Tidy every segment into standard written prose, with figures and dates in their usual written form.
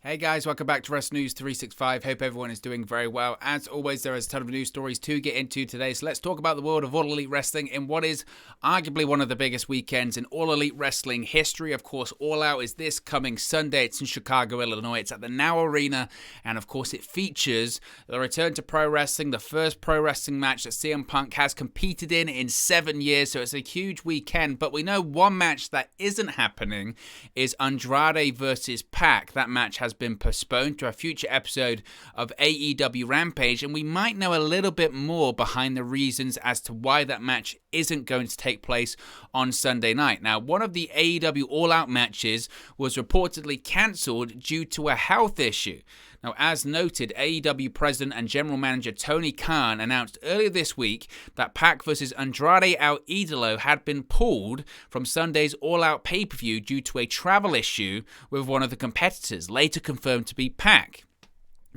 Hey guys, welcome back to Wrestling News 365. Hope everyone is doing very well. As always, there is a ton of news stories to get into today, so let's talk about the world of All Elite Wrestling in what is arguably one of the biggest weekends in All Elite Wrestling history. Of course, All Out is this coming Sunday. It's in Chicago, Illinois. It's at the Now Arena, and of course, it features the return to pro wrestling, the first pro wrestling match that CM Punk has competed in 7 years, so it's a huge weekend. But we know one match that isn't happening is Andrade versus Pac. That match has been postponed to a future episode of AEW Rampage, and we might know a little bit more behind the reasons as to why that match isn't going to take place on Sunday night. Now, one of the AEW All Out matches was reportedly cancelled due to a health issue. Now, as noted, AEW President and General Manager Tony Khan announced earlier this week that Pac vs. Andrade El Idolo had been pulled from Sunday's All Out pay-per-view due to a travel issue with one of the competitors, later confirmed to be Pac.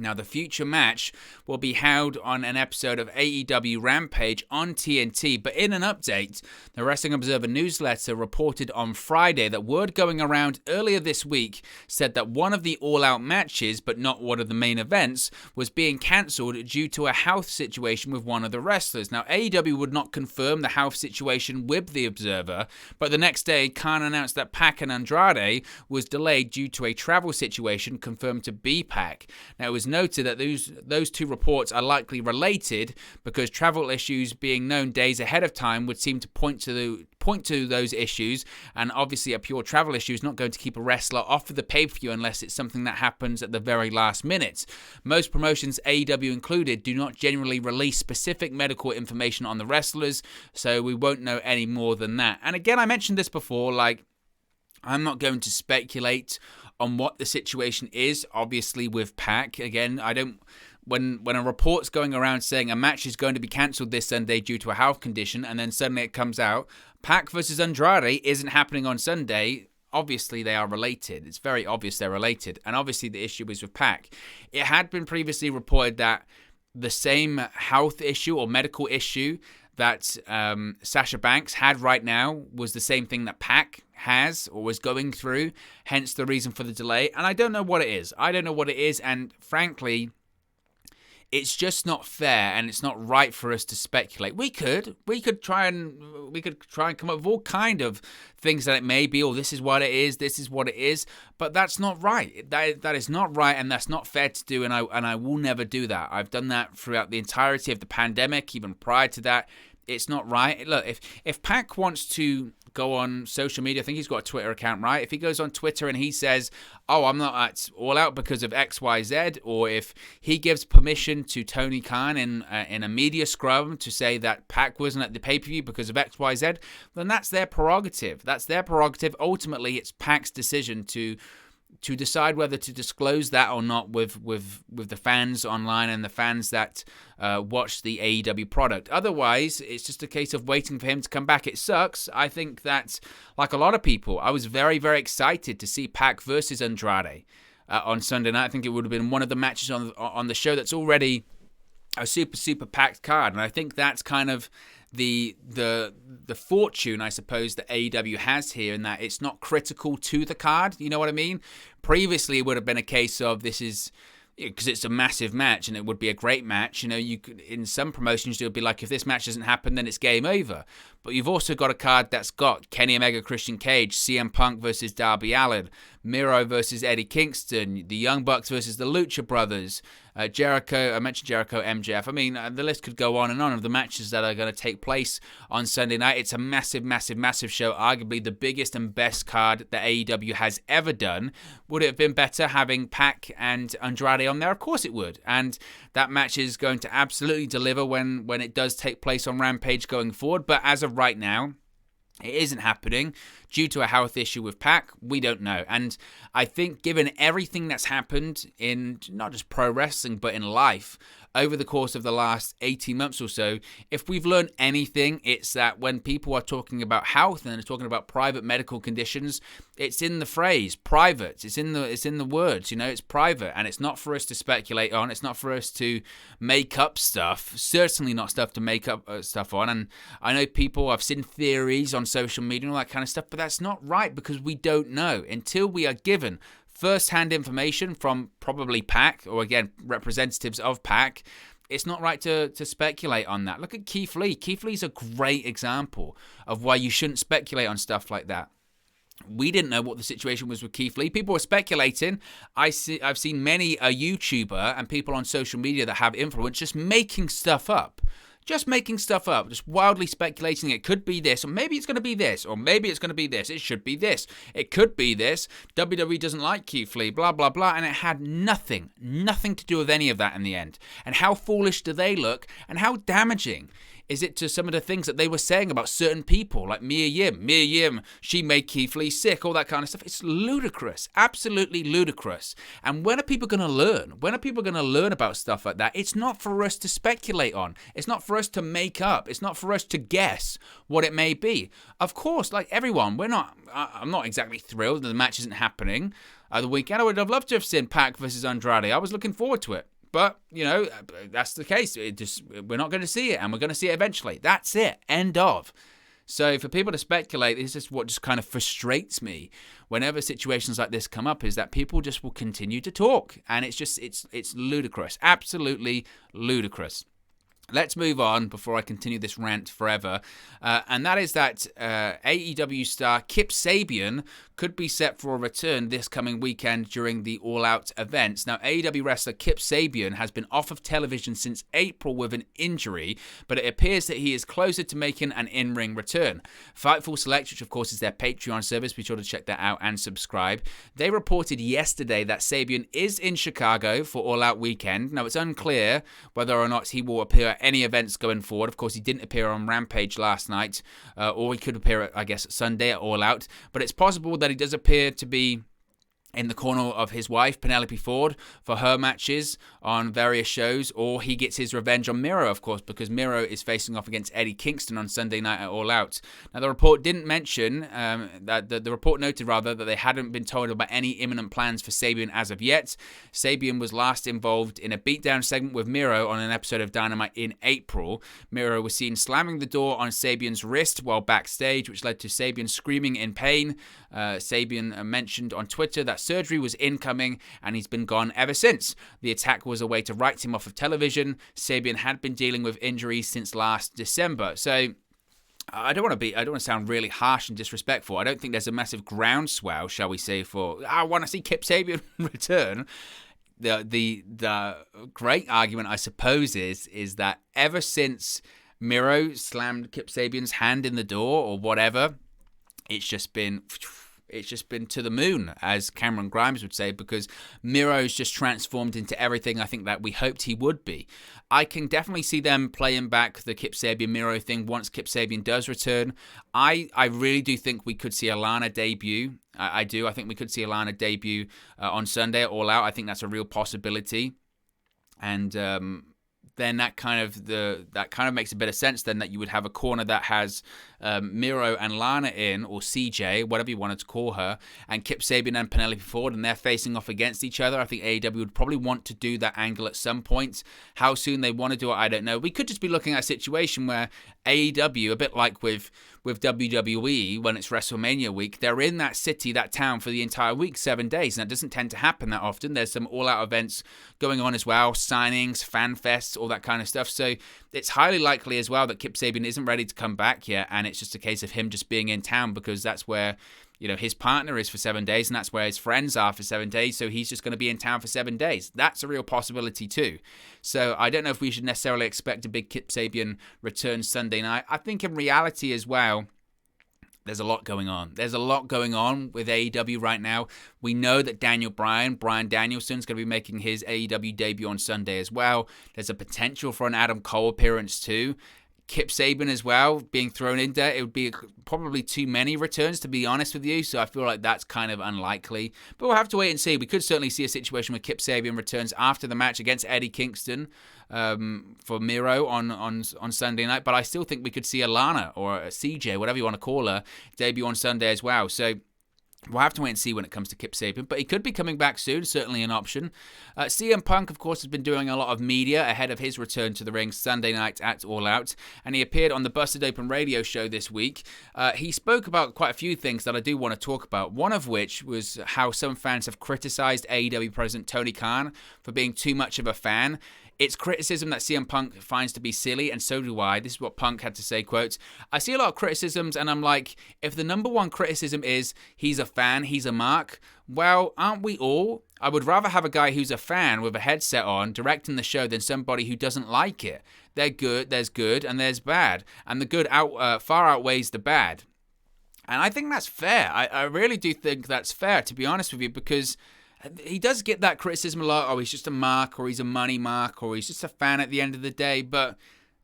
Now, the future match will be held on an episode of AEW Rampage on TNT, but in an update, the Wrestling Observer newsletter reported on Friday that word going around earlier this week said that one of the all-out matches, but not one of the main events, was being cancelled due to a health situation with one of the wrestlers. Now, AEW would not confirm the health situation with the Observer, but the next day, Khan announced that Pac and Andrade was delayed due to a travel situation confirmed to be Pac. Now, it was noted that those two reports are likely related because travel issues being known days ahead of time would seem to point to those issues, and obviously a pure travel issue is not going to keep a wrestler off of the pay-per-view unless it's something that happens at the very last minute. Most promotions, AEW included, do not generally release specific medical information on the wrestlers, so we won't know any more than that. And again, I mentioned this before, I'm not going to speculate on what the situation is, obviously, with Pac. Again, when a report's going around saying a match is going to be cancelled this Sunday due to a health condition, and then suddenly it comes out, Pac versus Andrade isn't happening on Sunday, obviously they are related. It's very obvious they're related, and obviously the issue is with Pac. It had been previously reported that the same health issue or medical issue that Sasha Banks had right now was the same thing that Pac has or was going through, hence the reason for the delay. And I don't know what it is. And frankly, it's just not fair, and it's not right for us to speculate. We could try and come up with all kind of things that it may be, or this is what it is, but that's not right. That is not right, and that's not fair to do, and I will never do that. I've done that throughout the entirety of the pandemic, even prior to that. It's not right. Look, if Pac wants to go on social media, I think he's got a Twitter account, right? If he goes on Twitter and he says, oh, I'm not at All Out because of XYZ, or if he gives permission to Tony Khan in a media scrum to say that Pac wasn't at the pay-per-view because of XYZ, then that's their prerogative. Ultimately, it's Pac's decision to decide whether to disclose that or not with the fans online and the fans that watch the AEW product. Otherwise, it's just a case of waiting for him to come back. It sucks. I think that, like a lot of people, I was very, very excited to see Pac versus Andrade on Sunday night. I think it would have been one of the matches on the show that's already a super, super packed card. And I think that's kind of the fortune, I suppose, that AEW has here, in that it's not critical to the card. You know what I mean? Previously, it would have been a case of this is because it's a massive match and it would be a great match. You know, you could, in some promotions, it would be like, if this match doesn't happen, then it's game over. But you've also got a card that's got Kenny Omega, Christian Cage, CM Punk versus Darby Allin, Miro versus Eddie Kingston, the Young Bucks versus the Lucha Brothers, Jericho, I mentioned Jericho, MJF. I mean, the list could go on and on of the matches that are going to take place on Sunday night. It's a massive, massive, massive show, arguably the biggest and best card that AEW has ever done. Would it have been better having Pac and Andrade on there? Of course it would. And that match is going to absolutely deliver when it does take place on Rampage going forward. But as of right now, it isn't happening due to a health issue with Pac. We don't know. And I think given everything that's happened in not just pro wrestling, but in life over the course of the last 18 months or so, if we've learned anything, it's that when people are talking about health and they're talking about private medical conditions, it's in the phrase private. It's in the words, it's private, and it's not for us to speculate on. It's not for us to make up stuff. Certainly not stuff to make up stuff on. And I know I've seen theories on social media and all that kind of stuff, but that's not right because we don't know until we are given first-hand information from probably PAC, or again, representatives of PAC, it's not right to speculate on that. Look at Keith Lee. Keith Lee's a great example of why you shouldn't speculate on stuff like that. We didn't know what the situation was with Keith Lee. People were speculating. I've seen many a YouTuber and people on social media that have influence just making stuff up. Just wildly speculating. It could be this, or maybe it's going to be this, or maybe it's going to be this. It should be this. It could be this. WWE doesn't like Keith Lee, blah, blah, blah. And it had nothing to do with any of that in the end. And how foolish do they look? And how damaging is it to some of the things that they were saying about certain people, like Mia Yim, she made Keith Lee sick, all that kind of stuff. It's ludicrous, absolutely ludicrous. And when are people going to learn? When are people going to learn about stuff like that? It's not for us to speculate on. It's not for us to make up. It's not for us to guess what it may be. Of course, like everyone, I'm not exactly thrilled that the match isn't happening the weekend. I would have loved to have seen PAC versus Andrade. I was looking forward to it. But, that's the case. We're not going to see it, and we're going to see it eventually. That's it. End of. So for people to speculate, this is what just kind of frustrates me whenever situations like this come up, is that people just will continue to talk. And it's ludicrous. Absolutely ludicrous. Let's move on before I continue this rant forever. And that is that AEW star Kip Sabian could be set for a return this coming weekend during the All Out events. Now, AEW wrestler Kip Sabian has been off of television since April with an injury, but it appears that he is closer to making an in-ring return. Fightful Select, which of course is their Patreon service, be sure to check that out and subscribe. They reported yesterday that Sabian is in Chicago for All Out weekend. Now, it's unclear whether or not he will appear at any events going forward. Of course, he didn't appear on Rampage last night, or he could appear at, I guess, Sunday at All Out, but it's possible that he does appear to be in the corner of his wife, Penelope Ford, for her matches on various shows, or he gets his revenge on Miro, of course, because Miro is facing off against Eddie Kingston on Sunday night at All Out. Now, the report didn't mention, that the report noted, rather, that they hadn't been told about any imminent plans for Sabian as of yet. Sabian was last involved in a beatdown segment with Miro on an episode of Dynamite in April. Miro was seen slamming the door on Sabian's wrist while backstage, which led to Sabian screaming in pain. Sabian mentioned on Twitter that surgery was incoming, and he's been gone ever since. The attack was a way to write him off of television. Sabian had been dealing with injuries since last December. So I don't want to sound really harsh and disrespectful. I don't think there's a massive groundswell, shall we say, for I want to see Kip Sabian return. The great argument, I suppose, is that ever since Miro slammed Kip Sabian's hand in the door or whatever, it's just been to the moon, as Cameron Grimes would say, because Miro's just transformed into everything I think that we hoped he would be. I can definitely see them playing back the Kip Sabian Miro thing once Kip Sabian does return. I really do think we could see Alana debut. I do. I think we could see Alana debut on Sunday at All Out. I think that's a real possibility. And then that kind of makes a bit of sense then, that you would have a corner that has Miro and Lana in, or CJ, whatever you wanted to call her, and Kip Sabian and Penelope Ford, and they're facing off against each other. I think AEW would probably want to do that angle at some point. How soon they want to do it, I don't know. We could just be looking at a situation where AEW, a bit like with WWE when it's WrestleMania week, they're in that city, that town for the entire week, 7 days, and that doesn't tend to happen that often. There's some all-out events going on as well, signings, fan fests, all that kind of stuff. So it's highly likely as well that Kip Sabian isn't ready to come back yet, and it's just a case of him just being in town because that's where his partner is for 7 days, and that's where his friends are for 7 days, so he's just going to be in town for 7 days. That's a real possibility too. So I don't know if we should necessarily expect a big Kip Sabian return Sunday night. I think in reality as well, there's a lot going on. There's a lot going on with AEW right now. We know that Brian Danielson's going to be making his AEW debut on Sunday as well. There's a potential for an Adam Cole appearance too. Kip Sabian as well being thrown in there. It would be probably too many returns, to be honest with you, so I feel like that's kind of unlikely. But we'll have to wait and see. We could certainly see a situation where Kip Sabian returns after the match against Eddie Kingston for Miro on Sunday night, but I still think we could see Alana or a CJ, whatever you want to call her, debut on Sunday as well. So We'll have to wait and see when it comes to Kip Sabian, but he could be coming back soon, certainly an option. CM Punk, of course, has been doing a lot of media ahead of his return to the ring Sunday night at All Out, and he appeared on the Busted Open radio show this week. He spoke about quite a few things that I do want to talk about, one of which was how some fans have criticized AEW President Tony Khan for being too much of a fan. It's criticism that CM Punk finds to be silly, and so do I. This is what Punk had to say, quote, I see a lot of criticisms, and I'm like, if the number one criticism is he's a fan, he's a mark, well, aren't we all? I would rather have a guy who's a fan with a headset on directing the show than somebody who doesn't like it. They're good, there's good, and there's bad. And the good far outweighs the bad. And I think that's fair. I really do think that's fair, to be honest with you, because he does get that criticism a lot. Oh, he's just a mark, or he's a money mark, or he's just a fan at the end of the day. But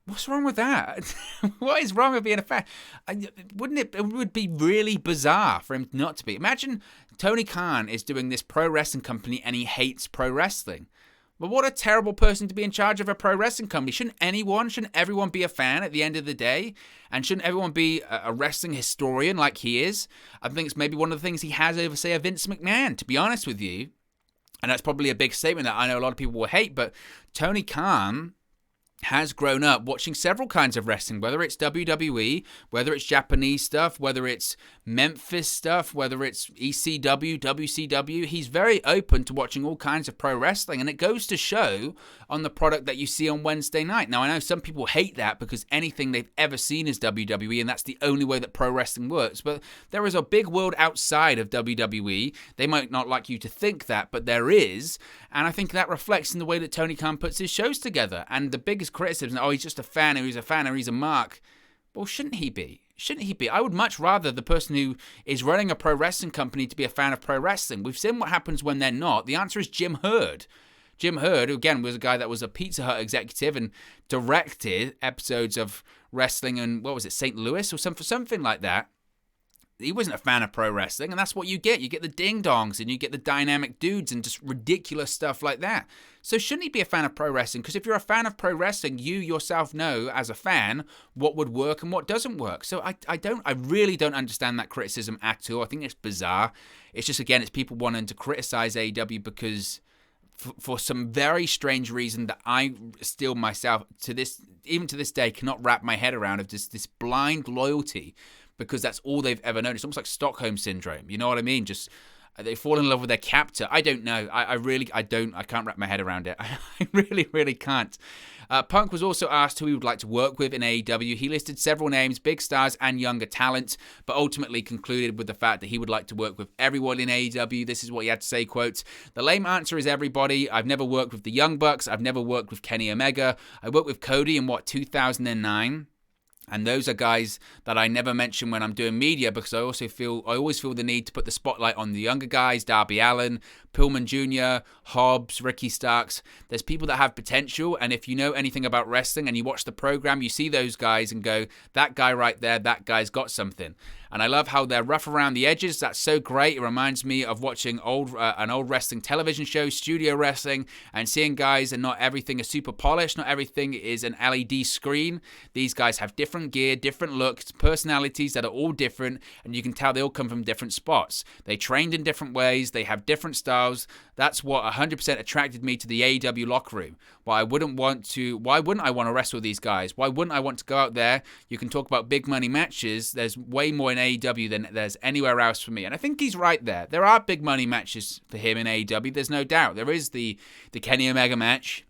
what's wrong with that? What is wrong with being a fan? It would be really bizarre for him not to be. Imagine Tony Khan is doing this pro wrestling company and he hates pro wrestling. Well, what a terrible person to be in charge of a pro wrestling company. Shouldn't everyone be a fan at the end of the day? And shouldn't everyone be a wrestling historian like he is? I think it's maybe one of the things he has over, say, a Vince McMahon, to be honest with you. And that's probably a big statement that I know a lot of people will hate, but Tony Khan has grown up watching several kinds of wrestling, whether it's WWE, whether it's Japanese stuff, whether it's Memphis stuff, whether it's ECW, WCW. He's very open to watching all kinds of pro wrestling, and it goes to show on the product that you see on Wednesday night. Now, I know some people hate that because anything they've ever seen is WWE, and that's the only way that pro wrestling works, but there is a big world outside of WWE. They might not like you to think that, but there is, and I think that reflects in the way that Tony Khan puts his shows together. And the biggest criticism, oh, he's just a fan, or he's a fan, or he's a mark. Well, shouldn't he be? Shouldn't he be? I would much rather the person who is running a pro wrestling company to be a fan of pro wrestling. We've seen what happens when they're not. The answer is Jim Herd. Jim Herd, who again was a guy that was a Pizza Hut executive and directed episodes of wrestling in, what was it, St. Louis or something like that. He wasn't a fan of pro wrestling, and that's what you get. You get the ding-dongs, and you get the dynamic dudes, and just ridiculous stuff like that. So shouldn't he be a fan of pro wrestling? Because if you're a fan of pro wrestling, you yourself know, as a fan, what would work and what doesn't work. So I really don't understand that criticism at all. I think it's bizarre. It's just, again, it's people wanting to criticize AEW because for some very strange reason that I still myself, even to this day, cannot wrap my head around, of this blind loyalty, because that's all they've ever known. It's almost like Stockholm Syndrome. You know what I mean? Just they fall in love with their captor. I don't know. I can't wrap my head around it. I really can't. Punk was also asked who he would like to work with in AEW. He listed several names, big stars and younger talent, but ultimately concluded with the fact that he would like to work with everyone in AEW. This is what he had to say, quote, "The lame answer is everybody. I've never worked with the Young Bucks. I've never worked with Kenny Omega. I worked with Cody in, 2009? And those are guys that I never mention when I'm doing media, because I always feel the need to put the spotlight on the younger guys, Darby Allin, Pillman Jr., Hobbs, Ricky Starks. There's people that have potential, and if you know anything about wrestling and you watch the program, you see those guys and go, that guy right there, that guy's got something. And I love how they're rough around the edges. That's so great. It reminds me of watching an old wrestling television show, studio wrestling, and seeing guys, and not everything is super polished. Not everything is an LED screen. These guys have different gear, different looks, personalities that are all different, and you can tell they all come from different spots. They trained in different ways. They have different styles. That's what 100% attracted me to the AEW locker room. Why wouldn't I want to wrestle these guys? Why wouldn't I want to go out there? You can talk about big money matches. There's way more in AEW than there's anywhere else for me. And I think he's right there. There are big money matches for him in AEW. There's no doubt. There is the Kenny Omega match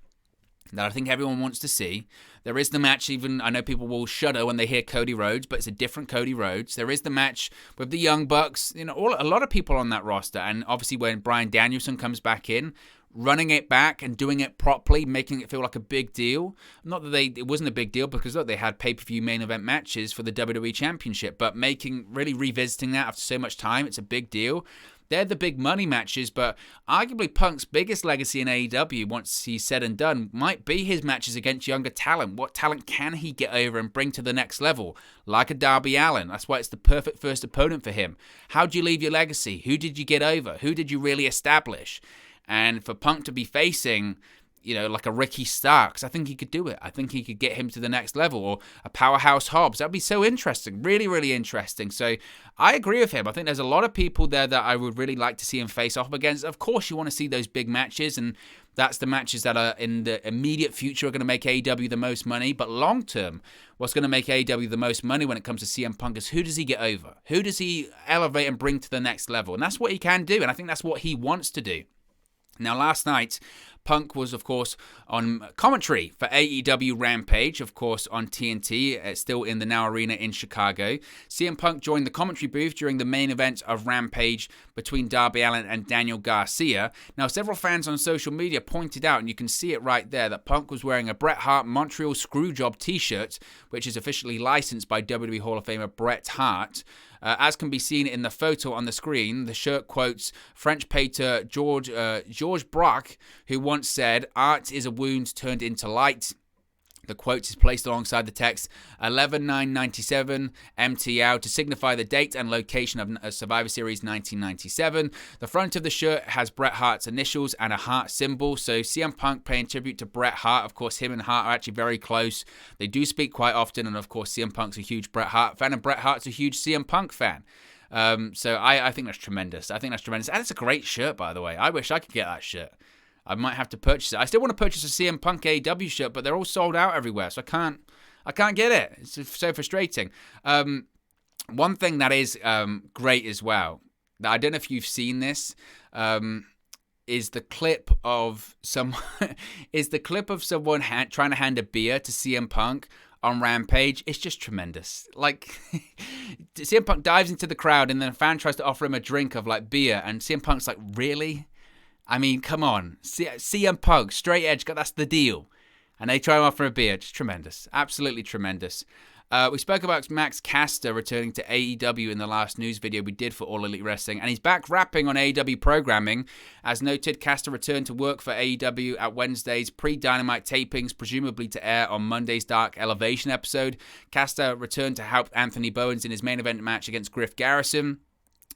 that I think everyone wants to see. There is the match, even I know people will shudder when they hear Cody Rhodes, but it's a different Cody Rhodes. There is the match with the Young Bucks, a lot of people on that roster. And obviously when Bryan Danielson comes back in, running it back and doing it properly, making it feel like a big deal. Not that it wasn't a big deal, because look, they had pay-per-view main event matches for the WWE Championship, but really revisiting that after so much time, it's a big deal. They're the big money matches, but arguably Punk's biggest legacy in AEW, once he's said and done, might be his matches against younger talent. What talent can he get over and bring to the next level? Like a Darby Allin. That's why it's the perfect first opponent for him. How do you leave your legacy? Who did you get over? Who did you really establish? And for Punk to be facing like a Ricky Starks. I think he could do it. I think he could get him to the next level, or a Powerhouse Hobbs. That'd be so interesting. Really, really interesting. So I agree with him. I think there's a lot of people there that I would really like to see him face off against. Of course, you want to see those big matches, and that's the matches that are in the immediate future are going to make AEW the most money. But long term, what's going to make AEW the most money when it comes to CM Punk is who does he get over? Who does he elevate and bring to the next level? And that's what he can do, and I think that's what he wants to do. Now, last night, Punk was, of course, on commentary for AEW Rampage, of course, on TNT, still in the Now Arena in Chicago. CM Punk joined the commentary booth during the main event of Rampage between Darby Allin and Daniel Garcia. Now, several fans on social media pointed out, and you can see it right there, that Punk was wearing a Bret Hart Montreal Screwjob t-shirt, which is officially licensed by WWE Hall of Famer Bret Hart. As can be seen in the photo on the screen, the shirt quotes French painter Georges Braque, who once said, "Art is a wound turned into light." The quote is placed alongside the text 11/9/97 MTL to signify the date and location of Survivor Series 1997. The front of the shirt has Bret Hart's initials and a heart symbol. So CM Punk paying tribute to Bret Hart. Of course, him and Hart are actually very close. They do speak quite often. And of course, CM Punk's a huge Bret Hart fan and Bret Hart's a huge CM Punk fan. So I think that's tremendous. And it's a great shirt, by the way. I wish I could get that shirt. I might have to purchase it. I still want to purchase a CM Punk AEW shirt, but they're all sold out everywhere, so I can't get it. It's so frustrating. One thing that is great as well, that I don't know if you've seen this, is the clip of someone trying to hand a beer to CM Punk on Rampage. It's just tremendous. Like, CM Punk dives into the crowd, and then a fan tries to offer him a drink of like beer, and CM Punk's like, really? I mean, come on. CM Punk, straight edge, that's the deal. And they try to offer a beer. Just tremendous. Absolutely tremendous. We spoke about Max Caster returning to AEW in the last news video we did for All Elite Wrestling, and he's back rapping on AEW programming. As noted, Caster returned to work for AEW at Wednesday's pre-Dynamite tapings, presumably to air on Monday's Dark Elevation episode. Caster returned to help Anthony Bowens in his main event match against Griff Garrison.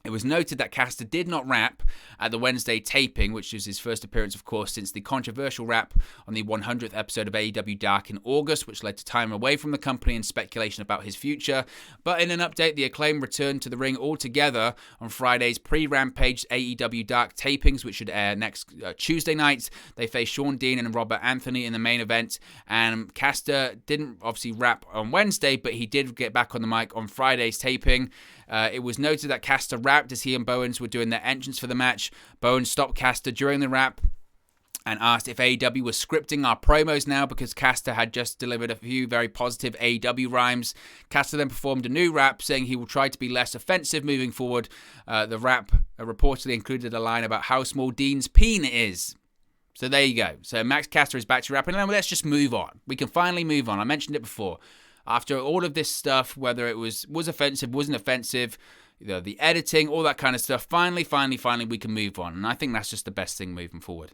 It was noted that Caster did not rap at the Wednesday taping, which was his first appearance, of course, since the controversial rap on the 100th episode of AEW Dark in August, which led to time away from the company and speculation about his future. But in an update, the Acclaim returned to the ring altogether on Friday's pre-Rampage AEW Dark tapings, which should air next Tuesday night. They faced Sean Dean and Robert Anthony in the main event, and Caster didn't obviously rap on Wednesday, but he did get back on the mic on Friday's taping. It was noted that Caster rapped as he and Bowens were doing their entrance for the match. Bowens stopped Caster during the rap and asked if AEW was scripting our promos now, because Caster had just delivered a few very positive AEW rhymes. Caster then performed a new rap saying he will try to be less offensive moving forward. The rap reportedly included a line about how small Dean's peen is. So there you go. So Max Caster is back to rapping. Now let's just move on. We can finally move on. I mentioned it before. After all of this stuff, whether it was offensive, wasn't offensive, the editing, all that kind of stuff, finally, we can move on. And I think that's just the best thing moving forward.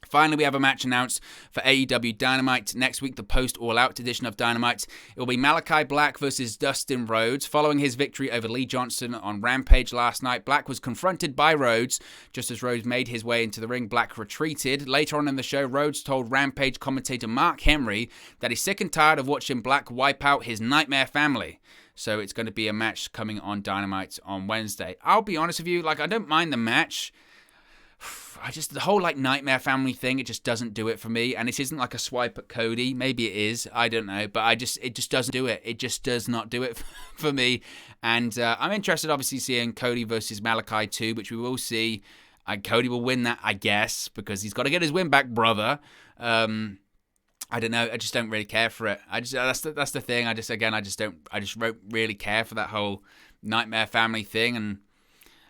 Finally, we have a match announced for AEW Dynamite. Next week, the post-All-Out edition of Dynamite. It will be Malachi Black versus Dustin Rhodes. Following his victory over Lee Johnson on Rampage last night, Black was confronted by Rhodes. Just as Rhodes made his way into the ring, Black retreated. Later on in the show, Rhodes told Rampage commentator Mark Henry that he's sick and tired of watching Black wipe out his Nightmare family. So it's going to be a match coming on Dynamite on Wednesday. I'll be honest with you, I don't mind the match. The whole Nightmare family thing, it just doesn't do it for me. And this isn't like a swipe at Cody. Maybe it is. I don't know. But it just doesn't do it. It just does not do it for me. And I'm interested, obviously, seeing Cody versus Malachi 2, which we will see. Cody will win that, I guess, because he's got to get his win back, brother. I don't know. I just don't really care for it. That's the thing. I just don't really care for that whole Nightmare family thing. And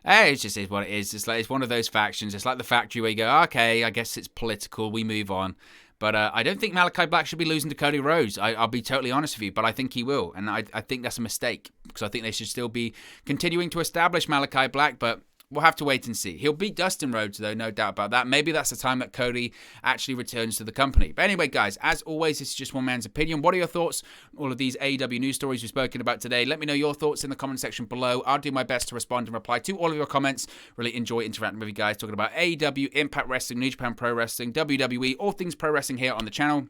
it just is what it is. It's one of those factions. It's like the factory where you go, okay, I guess it's political. We move on. But I don't think Malachi Black should be losing to Cody Rhodes. I'll be totally honest with you, but I think he will. And I think that's a mistake, because I think they should still be continuing to establish Malachi Black. But we'll have to wait and see. He'll beat Dustin Rhodes, though, no doubt about that. Maybe that's the time that Cody actually returns to the company. But anyway, guys, as always, this is just one man's opinion. What are your thoughts on all of these AEW news stories we've spoken about today? Let me know your thoughts in the comment section below. I'll do my best to respond and reply to all of your comments. Really enjoy interacting with you guys, talking about AEW, Impact Wrestling, New Japan Pro Wrestling, WWE, all things pro wrestling here on the channel.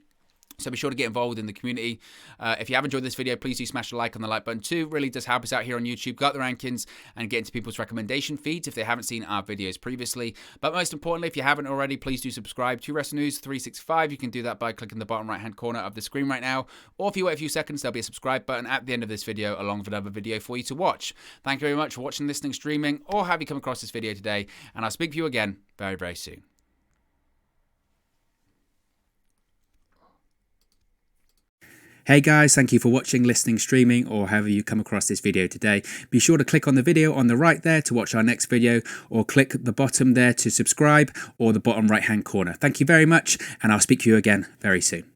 So be sure to get involved in the community. If you have enjoyed this video, please do smash a like on the like button too. Really does help us out here on YouTube. Got the rankings and get into people's recommendation feeds if they haven't seen our videos previously. But most importantly, if you haven't already, please do subscribe to Wrestling News 365. You can do that by clicking the bottom right-hand corner of the screen right now. Or if you wait a few seconds, there'll be a subscribe button at the end of this video along with another video for you to watch. Thank you very much for watching, listening, streaming, or have you come across this video today. And I'll speak to you again very, very soon. Hey guys, thank you for watching, listening, streaming, or however you come across this video today. Be sure to click on the video on the right there to watch our next video, or click the bottom there to subscribe, or the bottom right hand corner. Thank you very much, and I'll speak to you again very soon.